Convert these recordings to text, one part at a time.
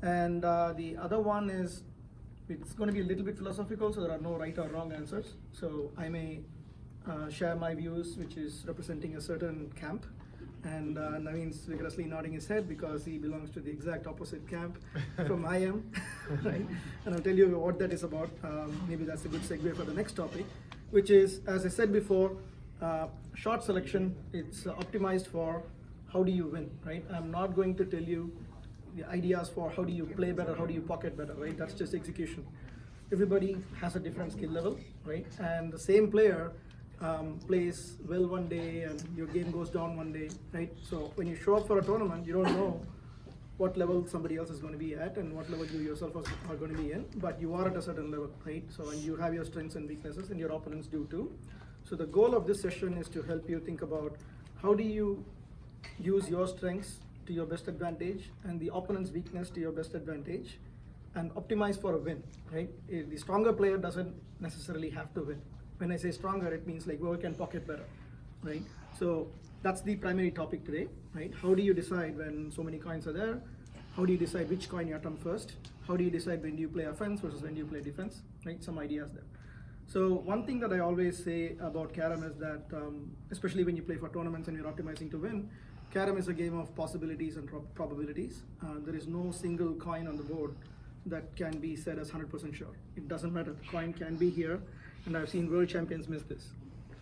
And the other one is, it's going to be a little bit philosophical, so there are no right or wrong answers. So I may share my views, which is representing a certain camp. And Naveen's vigorously nodding his head because he belongs to the exact opposite camp from I am, right? And I'll tell you what that is about. Maybe that's a good segue for the next topic, which is, as I said before, shot selection. It's optimized for how do you win, right? I'm not going to tell you the ideas for how do you play better, how do you pocket better, right? That's just execution. Everybody has a different skill level, right? And the same player plays well one day and your game goes down one day, right? So when you show up for a tournament, you don't know what level somebody else is going to be at and what level you yourself are going to be in, but you are at a certain level, right? So and you have your strengths and weaknesses and your opponents do too. So the goal of this session is to help you think about how do you use your strengths to your best advantage and the opponent's weakness to your best advantage and optimize for a win, right? The stronger player doesn't necessarily have to win. When I say stronger, it means like whoever can pocket better, right? So that's the primary topic today, right? How do you decide when so many coins are there? How do you decide which coin you turn first? How do you decide when do you play offense versus when do you play defense, right? Some ideas there. So one thing that I always say about Carrom is that, especially when you play for tournaments and you're optimizing to win, Carrom is a game of possibilities and probabilities. There is no single coin on the board that can be said as 100% sure. It doesn't matter. The coin can be here, and I've seen world champions miss this,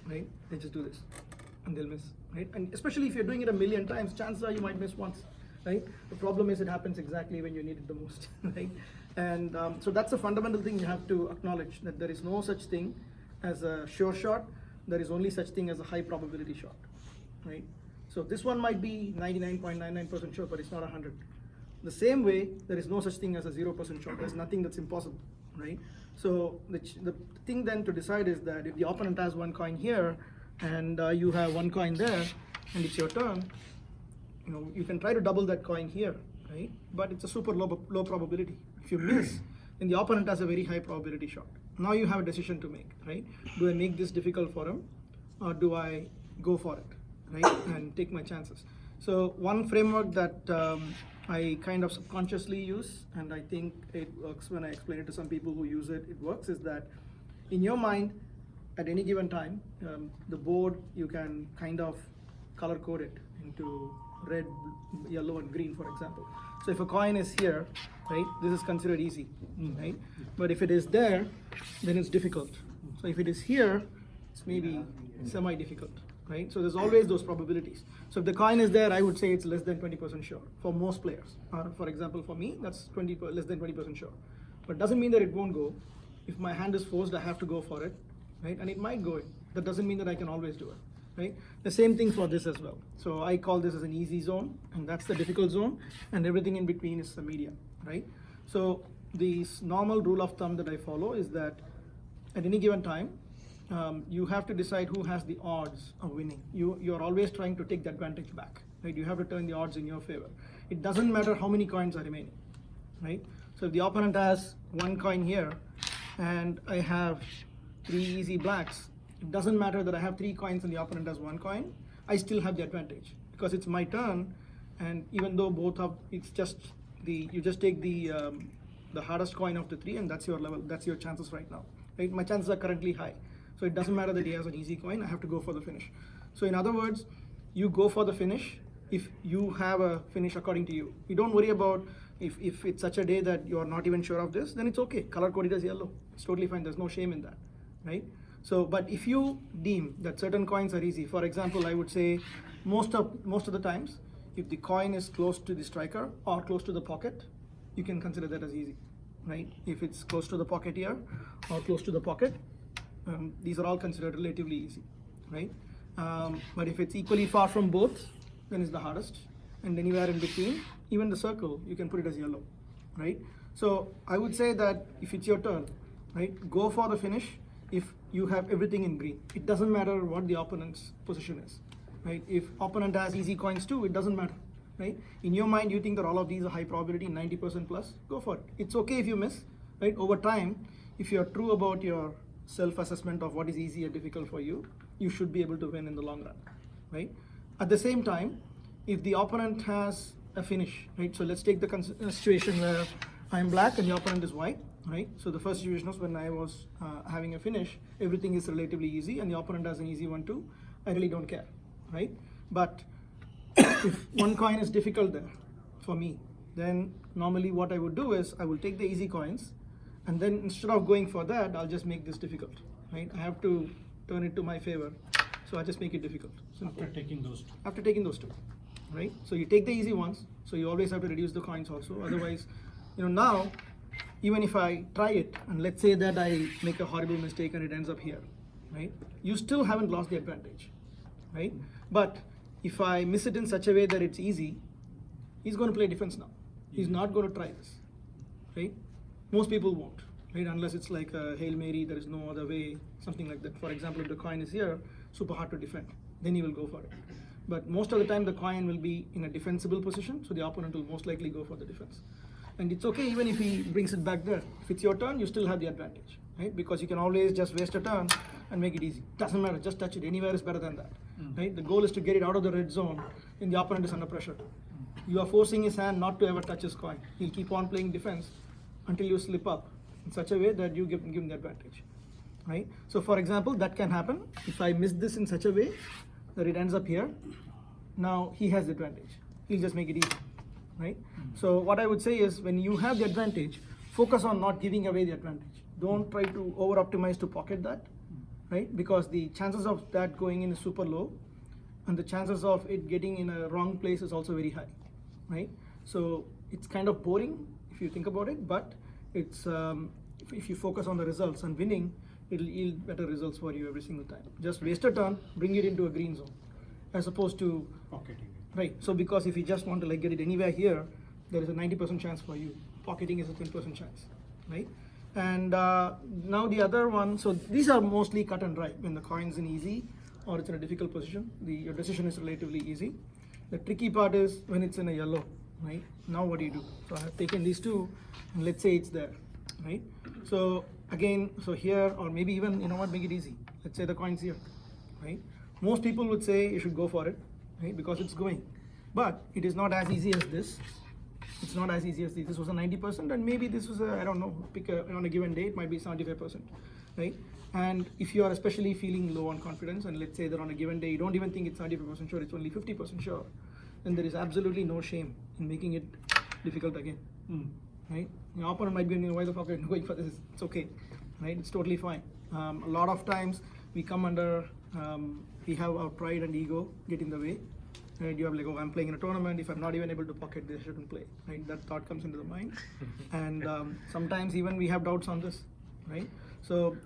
right? They just do this, and they'll miss, right? And especially if you're doing it a million times, chances are you might miss once, right? The problem is it happens exactly when you need it the most, right? And so that's a fundamental thing you have to acknowledge, that there is no such thing as a sure shot. There is only such thing as a high probability shot, right? So this one might be 99.99% sure, but it's not 100. The same way, there is no such thing as a 0% shot. There's nothing that's impossible, right? So the thing then to decide is that if the opponent has one coin here and you have one coin there and it's your turn, you can try to double that coin here, right? But it's a super low probability. If you miss, then the opponent has a very high probability shot. Now you have a decision to make, right? Do I make this difficult for him or do I go for it, right? And take my chances. So one framework that I kind of subconsciously use, and I think it works when I explain it to some people who use it, it works, is that in your mind, at any given time, the board, you can kind of color code it into red, yellow, and green, for example. So if a coin is here, right, this is considered easy, right? But if it is there, then it's difficult. So if it is here, it's maybe semi-difficult, right? So there's always those probabilities. So if the coin is there, I would say it's less than 20% sure for most players. For example, for me, that's less than 20% sure. But it doesn't mean that it won't go. If my hand is forced, I have to go for it, right? And it might go in. That doesn't mean that I can always do it, right? The same thing for this as well. So I call this as an easy zone, and that's the difficult zone, and everything in between is the medium, right? So the normal rule of thumb that I follow is that at any given time, you have to decide who has the odds of winning. You're always trying to take the advantage back, right? You have to turn the odds in your favor. It doesn't matter how many coins are remaining, right? So if the opponent has one coin here and I have 3 easy blacks, it doesn't matter that I have 3 coins and the opponent has 1 coin, I still have the advantage because it's my turn, and even though both have, it's just you just take the hardest coin of the 3 and that's your level, that's your chances right now, right? My chances are currently high. So it doesn't matter that he has an easy coin, I have to go for the finish. So in other words, you go for the finish if you have a finish according to you. You don't worry about if it's such a day that you're not even sure of this, then it's okay. Color code it as yellow. It's totally fine. There's no shame in that, right? So, but if you deem that certain coins are easy, for example, I would say most of the times, if the coin is close to the striker or close to the pocket, you can consider that as easy, right? If it's close to the pocket here or close to the pocket, these are all considered relatively easy, right? But if it's equally far from both, then it's the hardest. And anywhere in between, even the circle, you can put it as yellow, right? So I would say that if it's your turn, right, go for the finish if you have everything in green. It doesn't matter what the opponent's position is, right? If opponent has easy coins too, it doesn't matter, right? In your mind, you think that all of these are high probability, 90% plus, go for it. It's okay if you miss, right? Over time, if you're true about your self-assessment of what is easy or difficult for you, you should be able to win in the long run, right? At the same time, if the opponent has a finish, right? So let's take the situation where I'm black and the opponent is white, right? So the first situation was when I was having a finish, everything is relatively easy and the opponent has an easy one too. I really don't care, right? But if one coin is difficult there for me, then normally what I would do is I will take the easy coins and then instead of going for that, I'll just make this difficult, right? I have to turn it to my favor, so I just make it difficult. Simple. After taking those two. After taking those two, right? So you take the easy ones, so you always have to reduce the coins also. Otherwise, now, even if I try it, and let's say that I make a horrible mistake and it ends up here, right? You still haven't lost the advantage, right? But if I miss it in such a way that it's easy, he's going to play defense now. He's not going to try this, right? Most people won't, right? Unless it's like a Hail Mary, there is no other way, something like that. For example, if the coin is here, super hard to defend, then he will go for it. But most of the time, the coin will be in a defensible position, so the opponent will most likely go for the defense. And it's okay even if he brings it back there. If it's your turn, you still have the advantage, right? Because you can always just waste a turn and make it easy. Doesn't matter, just touch it. Anywhere is better than that, right? The goal is to get it out of the red zone, and the opponent is under pressure. You are forcing his hand not to ever touch his coin. He'll keep on playing defense until you slip up in such a way that you give him the advantage, right? So for example, that can happen. If I miss this in such a way that it ends up here, now he has the advantage. He'll just make it easy, right? So what I would say is when you have the advantage, focus on not giving away the advantage. Don't try to over optimize to pocket that, right? Because the chances of that going in is super low and the chances of it getting in a wrong place is also very high, right? So it's kind of boring if you think about it, but it's if you focus on the results and winning, it'll yield better results for you every single time. Just waste a turn, bring it into a green zone, as opposed to Pocketing it. right. So because if you just want to like get it anywhere here, there is a 90% chance for you. Pocketing is a 10% chance, right? And now the other one. So these are mostly cut and dry. When the coin's in easy or it's in a difficult position, your decision is relatively easy. The tricky part is when it's in a yellow, right? Now what do you do? So I have taken these two, and let's say it's there, right? So again, so here, or maybe even, make it easy. Let's say the coin's here, right? Most people would say you should go for it, right? Because it's going. But it is not as easy as this. It's not as easy as this. This was a 90%, and maybe this was a, I don't know, on a given day, it might be 75%, right? And if you are especially feeling low on confidence, and let's say that on a given day, you don't even think it's 75% sure, it's only 50% sure, then there is absolutely no shame in making it difficult again, right? Your opponent might be wondering, why the fuck are you going for this? It's okay, right? It's totally fine. A lot of times we come under, we have our pride and ego get in the way. Right? You have like, oh, I'm playing in a tournament. If I'm not even able to pocket this, I shouldn't play. Right? That thought comes into the mind, and sometimes even we have doubts on this, right? So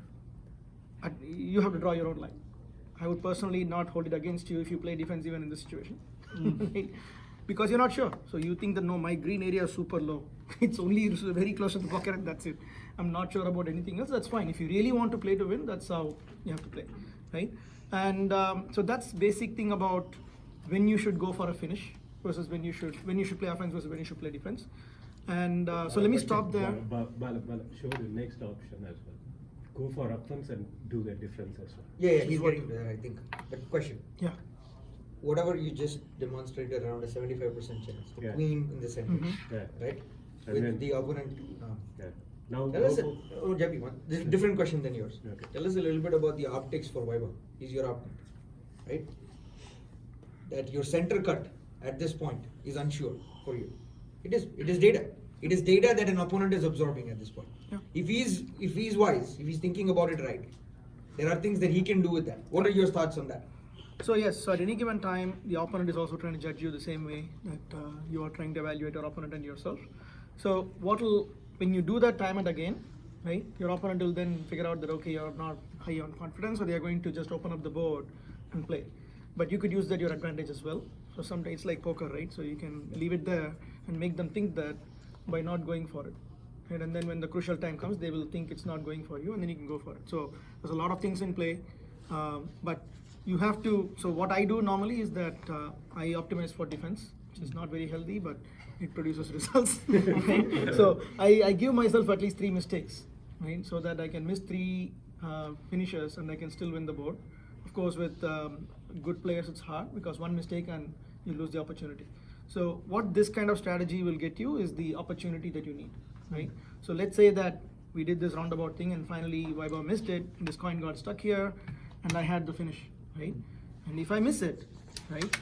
you have to draw your own line. I would personally not hold it against you if you play defense even in this situation, right? Because you're not sure. So you think that no, my green area is super low. It's only very close to the pocket, and that's it. I'm not sure about anything else. That's fine. If you really want to play to win, that's how you have to play, right? And so that's basic thing about when you should go for a finish versus when you should play offense versus when you should play defense. And so let me stop there. Bala, show the next option as well. Go for offense and do the defense as well. Yeah, he's getting there, I think. But question. Yeah. Whatever you just demonstrated around a 75% chance, the Yeah. queen in the center, Yeah. right? And With then- the opponent. Yeah. Now Tell us, go for- Jappy, this is a different question than yours. Okay. Tell us a little bit about the optics for Vaibhav. He's your opponent, right? That your center cut at this point is unsure for you. It is data. It is data that an opponent is absorbing at this point. Yeah. If he's wise, if he's thinking about it right, there are things that he can do with that. What are your thoughts on that? So yes, so at any given time, the opponent is also trying to judge you the same way that you are trying to evaluate your opponent and yourself. So when you do that time and again, right, your opponent will then figure out that, okay, you're not high on confidence, so they are going to just open up the board and play. But you could use that your advantage as well. So sometimes it's like poker, right? So you can leave it there and make them think that by not going for it. Right? And then when the crucial time comes, they will think it's not going for you, and then you can go for it. So there's a lot of things in play, but you have to. So what I do normally is that I optimize for defense, which is not very healthy, but it produces results. Right? So I give myself at least 3 mistakes, right? So that I can miss 3 finishes and I can still win the board. Of course, with good players, it's hard because one mistake and you lose the opportunity. So what this kind of strategy will get you is the opportunity that you need, right? So let's say that we did this roundabout thing and finally Vaibhav missed it, and this coin got stuck here, and I had the finish, right? And if I miss it, right?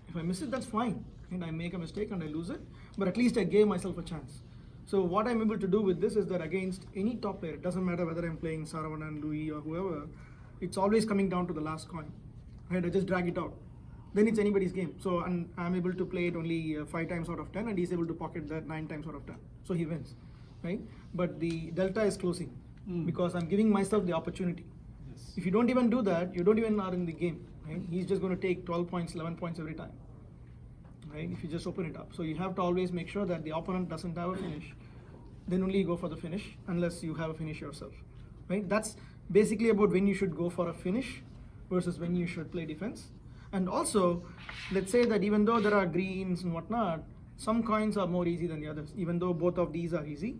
If I miss it, that's fine, and I make a mistake and I lose it, but at least I gave myself a chance. So what I'm able to do with this is that against any top player, it doesn't matter whether I'm playing Saravanan, Louis, or whoever, it's always coming down to the last coin, right? I just drag it out. Then it's anybody's game. So and I'm able to play it only 5 times out of 10, and he's able to pocket that 9 times out of 10. So he wins, right? But the delta is closing because I'm giving myself the opportunity. Yes. If you don't even do that, you don't even are in the game, right? He's just going to take 12 points, 11 points every time, right? If you just open it up. So you have to always make sure that the opponent doesn't have a finish. Then only you go for the finish unless you have a finish yourself, right? That's basically about when you should go for a finish versus when you should play defense. And also, let's say that even though there are greens and whatnot, some coins are more easy than the others. Even though both of these are easy,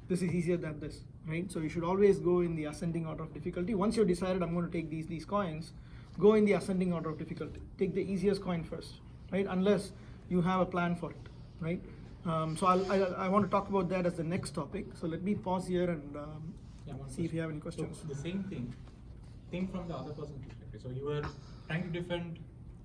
this is easier than this, right? So you should always go in the ascending order of difficulty. Once you've decided I'm going to take these coins, go in the ascending order of difficulty. Take the easiest coin first, right? Unless you have a plan for it, right? So I want to talk about that as the next topic. So let me pause here and see if you have any questions. So the same thing, think from the other person's perspective. So you were trying to defend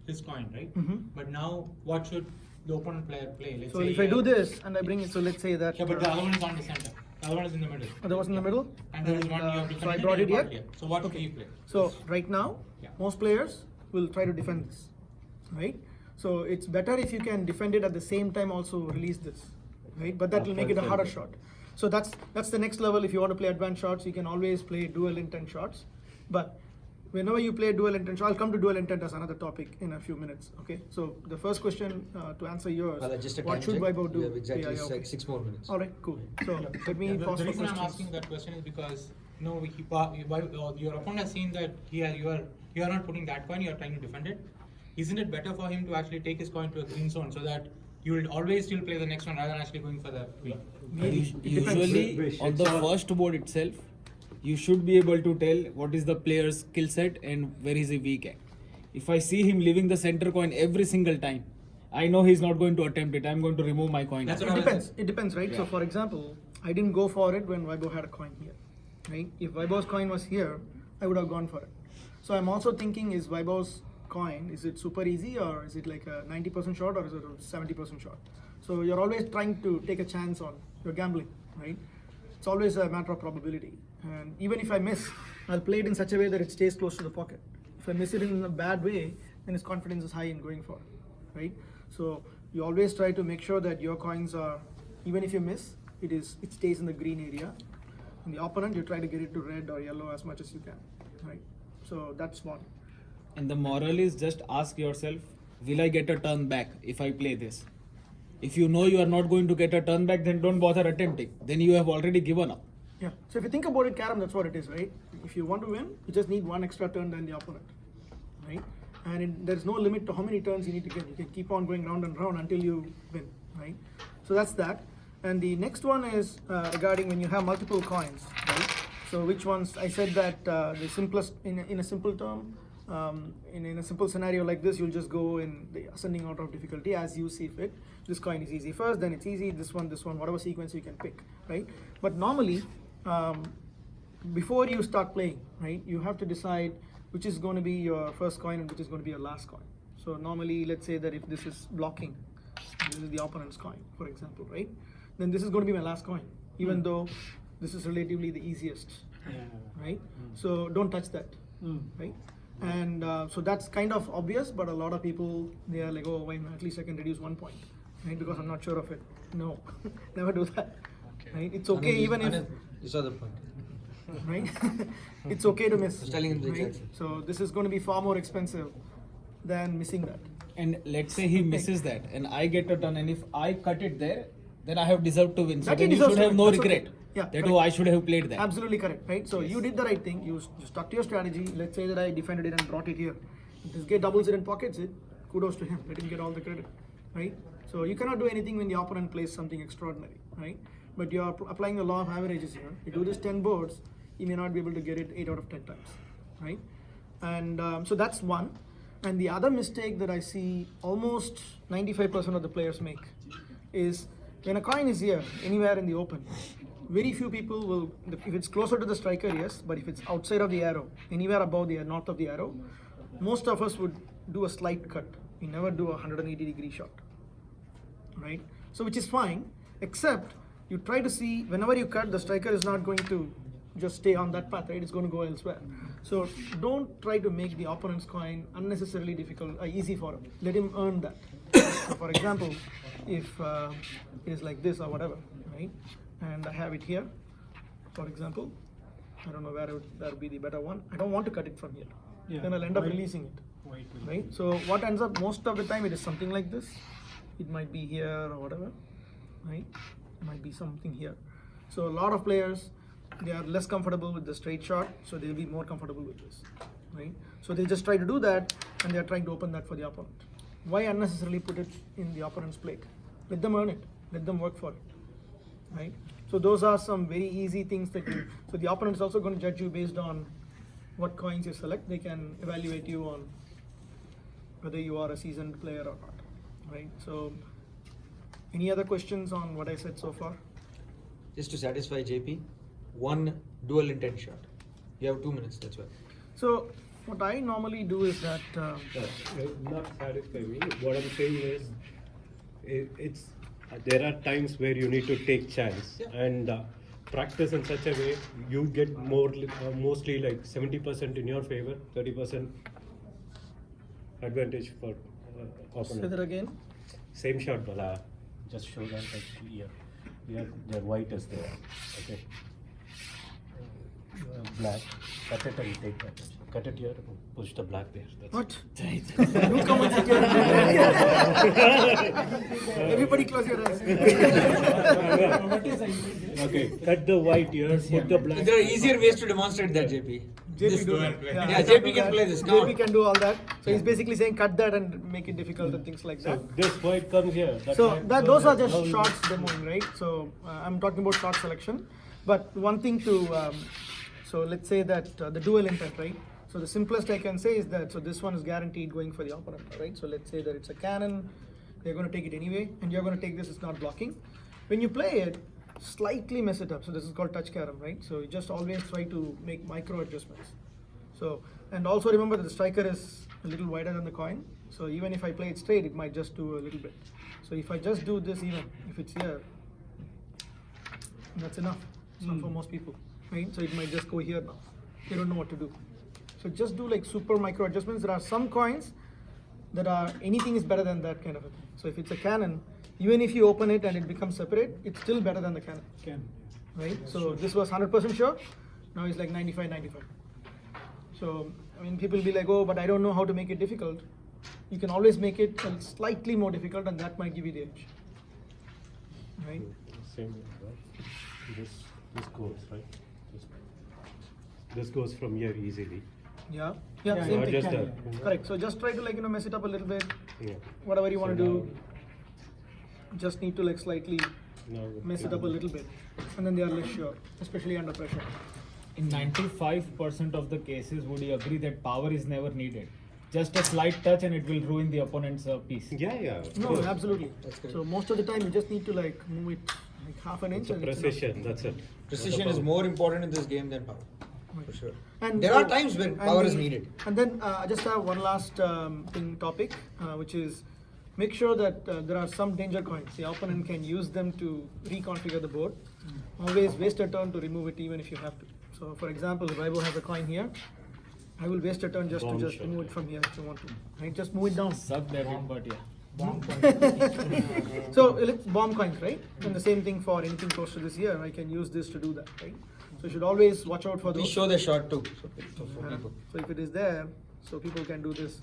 his coin, right? But now what should the opponent player play? Let's So say if I do this and I bring it, so let's say that. Yeah, but the other one is on the center. The other one is in the middle. That was in the middle. And there is one you have So I defended brought and it you brought here. here. So what should Okay. he play? So right now, Yeah. most players will try to defend this, right? So it's better if you can defend it at the same time also release this, right? But that will make it a harder shot. So that's the next level. If you want to play advanced shots, you can always play dual intent shots. But whenever you play dual intent shots, I'll come to dual intent as another topic in a few minutes. Okay. So the first question to answer yours, Well, just a what time should check. Vaibhav do? We have exactly Yeah, okay. 6 more minutes. All right, cool. So let me Yeah, pause the for reason I'm questions. asking that question is because your opponent has seen that you are not putting that coin, you are trying to defend it. Isn't it better for him to actually take his coin to a green zone so that you will always still play the next one rather than actually going for the green? Maybe. It depends. Usually on the first board itself, you should be able to tell what is the player's skill set and where is he weak at. If I see him leaving the center coin every single time, I know he's not going to attempt it. I'm going to remove my coin. That's It what I was depends. saying. It depends, right? So, Yeah. for example, I didn't go for it when Vaibhav had a coin here, right? If Vaibhav's coin was here, I would have gone for it. So, I'm also thinking: is Vaibhav's coin, is it super easy, or is it like a 90% shot, or is it a 70% shot? So, you're always trying to take a chance on. You're gambling, right? It's always a matter of probability. And even if I miss, I'll play it in such a way that it stays close to the pocket. If I miss it in a bad way, then his confidence is high in going for it, right? So you always try to make sure that your coins are, even if you miss, it stays in the green area. And the opponent, you try to get it to red or yellow as much as you can, right? So that's one. And the moral is just ask yourself, will I get a turn back if I play this? If you know you are not going to get a turn back, then don't bother attempting. Then you have already given up. Yeah. So if you think about it, Carrom, that's what it is, right? If you want to win, you just need one extra turn than the opponent, right? And there's no limit to how many turns you need to get. You can keep on going round and round until you win, right? So that's that. And the next one is regarding when you have multiple coins, right? So which ones? I said that the simplest, in a simple term, in a simple scenario like this, you'll just go in the ascending order of difficulty as you see fit. This coin is easy first, then it's easy, this one, whatever sequence you can pick, right? But normally, before you start playing, right, you have to decide which is going to be your first coin and which is going to be your last coin. So normally, let's say that if this is blocking, this is the opponent's coin, for example, right? Then this is going to be my last coin, even though this is relatively the easiest, right? So don't touch that, right? And so that's kind of obvious, but a lot of people, they are like, oh, why not? At least I can reduce 1 point, right? Because I'm not sure of it. No, never do that, right? It's okay even if, You saw the point. right? It's okay to miss. I was telling him the right? exact same. So this is going to be far more expensive than missing that. And let's say he misses that and I get a turn, and if I cut it there, then I have deserved to win. So That he then you deserves should to have win. no That's okay. regret. Yeah, That correct. oh, I should have played that. Absolutely correct, right? So Yes. you did the right thing. You stuck to your strategy. Let's say that I defended it and brought it here. If this guy doubles it and pockets it, kudos to him. Let him get all the credit, right? So you cannot do anything when the opponent plays something extraordinary, right? But you are applying the law of averages here. You do this 10 boards, you may not be able to get it 8 out of 10 times, right? And so that's one. And the other mistake that I see almost 95% of the players make is when a coin is here, anywhere in the open, very few people will, if it's closer to the striker, yes, but if it's outside of the arrow, anywhere above the north of the arrow, most of us would do a slight cut. We never do a 180-degree shot, right? So which is fine, except you try to see whenever you cut, the striker is not going to just stay on that path, right? It's going to go elsewhere. So don't try to make the opponent's coin unnecessarily difficult, easy for him. Let him earn that. So for example, if it is like this or whatever, right? And I have it here, for example. I don't know where would be the better one. I don't want to cut it from here. Yeah, Then I'll end up white- releasing it, white will- right? So what ends up most of the time, it is something like this. It might be here or whatever, right? It might be something here. So a lot of players, they are less comfortable with the straight shot, so they'll be more comfortable with this, right? So they just try to do that, and they are trying to open that for the opponent. Why unnecessarily put it in the opponent's plate? Let them earn it. Let them work for it, right? So those are some very easy things that you. So the opponent is also going to judge you based on what coins you select. They can evaluate you on whether you are a seasoned player or not, right? So any other questions on what I said so far? Just to satisfy JP, one dual intent shot. You have 2 minutes, that's why. So what I normally do is that Not satisfy me. What I'm saying is, it's there are times where you need to take chance and practice in such a way you get mostly like 70% in your favor, 30% advantage for say that opponent. again. Same shot, Bala. Just show that like here. Here, the white is there. Okay. Black. Cut it and take that. Cut it here. Push the black there. That's What? You come and sit here. Everybody close your eyes. Okay, cut the white here, put the black. There are easier ways to demonstrate that, JP. JP do that. Yeah, I JP do can that. play this, come on. JP can do all that. So he's basically saying cut that and make it difficult and things like that. So this white comes here. That So white that goes those are there. just Now you- shots demoing, right? So I'm talking about shot selection. But one thing to, so let's say that the dual intent, right? So the simplest I can say is that, so this one is guaranteed going for the opponent, right? So let's say that it's a cannon, they're going to take it anyway, and you're going to take this, it's not blocking. When you play it, slightly mess it up. So this is called touch Carrom, right? So you just always try to make micro adjustments. So, and also remember that the striker is a little wider than the coin. So even if I play it straight, it might just do a little bit. So if I just do this even, if it's here, that's enough. So for most people, right? So it might just go here now. They don't know what to do. So just do like super micro adjustments. There are some coins that are, anything is better than that kind of a thing. So if it's a cannon, even if you open it and it becomes separate, it's still better than the cannon, right? So this was 100% sure. Now it's like 95, 95. So, I mean, people will be like, oh, but I don't know how to make it difficult. You can always make it slightly more difficult, and that might give you the edge, right? Same, right? This goes, right? This goes from here easily. Yeah, Yeah, same not thing. just that. Correct. So just try to like mess it up a little bit. Yeah. Whatever you want to So do, just need to like slightly Now mess it up a little bit, and then they are less sure, especially under pressure. In 95% of the cases, would you agree that power is never needed? Just a slight touch and it will ruin the opponent's piece. Yeah. of No, course. absolutely. That's correct. So most of the time you just need to like move it like half an inch. It's a and it's precision, that's it. Precision is more important in this game than power, enough. for sure. And There are times when and power is the- needed. And then I just have one last topic, which is make sure that there are some danger coins. The opponent can use them to reconfigure the board. Always waste a turn to remove it even if you have to. So for example, if Raibo has a coin here, I will waste a turn just Bomb to just shot. remove it from here if you want to. Right? Just move it down. Suck that in, but yeah. So it's bomb coins, right? And the same thing for anything close to this here. I can use this to do that, right? So you should always watch out for Please those. show the shot too, so for people. So if it is there, so people can do this,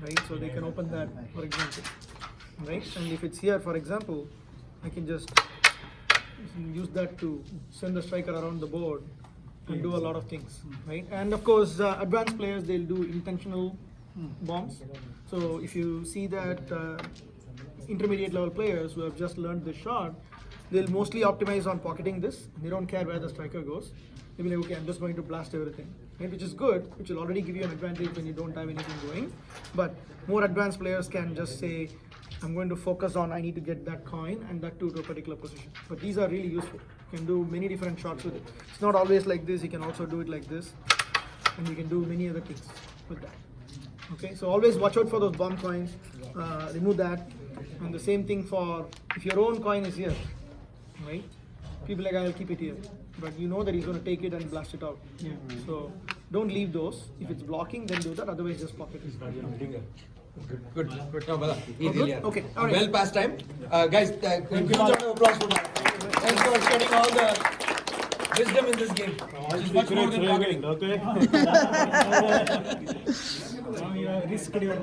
right? So they can open that, for example, right? And if it's here, for example, I can just use that to send the striker around the board and do a lot of things, right? And of course, advanced players, they'll do intentional bombs. So if you see that intermediate level players who have just learned this shot, they'll mostly optimize on pocketing this. They don't care where the striker goes. They'll be like, okay, I'm just going to blast everything, right? Which is good, which will already give you an advantage when you don't have anything going. But more advanced players can just say, I'm going to focus on, I need to get that coin and that too to a particular position. But these are really useful. You can do many different shots with it. It's not always like this, you can also do it like this. And you can do many other things with that. Okay, so always watch out for those bomb coins, remove that. And the same thing for, if your own coin is here, right? People like, I'll keep it here. But you know that he's going to take it and blast it out. Yeah. So don't leave those. If it's blocking, then do that. Otherwise, just pocket it. Good. No, Bala. Easy, good? yeah. Okay, all right. Well past time. Guys, huge round of applause for Bala. Thanks for sharing all the wisdom in this game. It's much more than pocketing. Okay. Now you have risked your